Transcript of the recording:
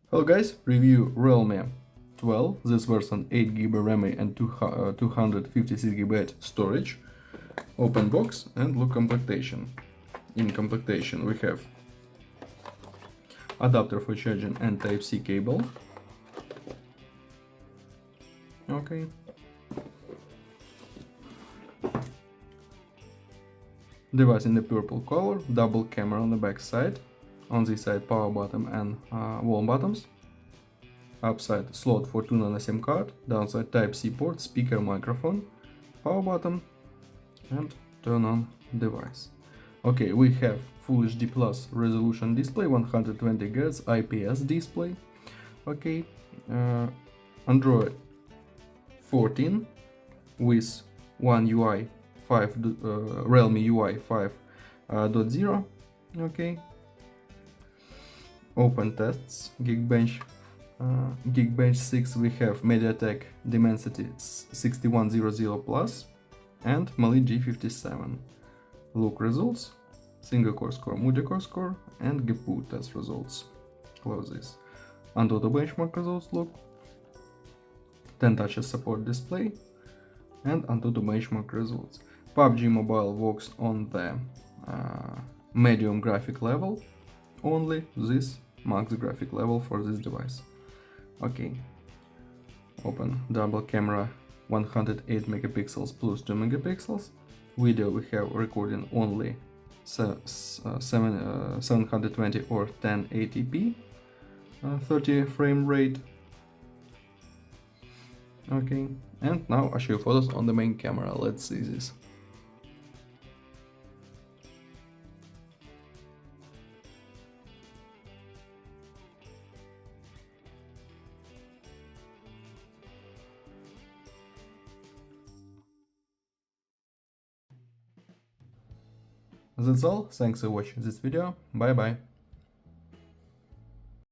Hello guys, review Realme 12, this version 8GB RAM and 256GB storage. Open box and look complementation. In complementation we have adapter for charging and Type-C cable. Okay. Device in the purple color, double camera on the back side. On this side power button and wall buttons. Upside slot for 2 nano SIM card, downside Type-C port, speaker, microphone, power button and turn on device. Okay, we have Full HD Plus resolution display, 120 Hz IPS display. Okay, Android 14 with One UI 5, Realme UI 5.0. Okay. Open tests, Geekbench 6 we have MediaTek Dimensity 6100 Plus and Mali G57. Look results, single core score, multi-core score and GPU test results. Close this. AnTuTu benchmark results look, 10 touches support display and AnTuTu benchmark results. PUBG Mobile works on the medium graphic level, only this max graphic level for this device. Okay, open double camera, 108 megapixels plus 2 megapixels. Video we have recording only 720 or 1080p, 30 frame rate. Okay, and now I show you photos on the main camera. Let's see this. That's all, thanks for watching this video, bye bye.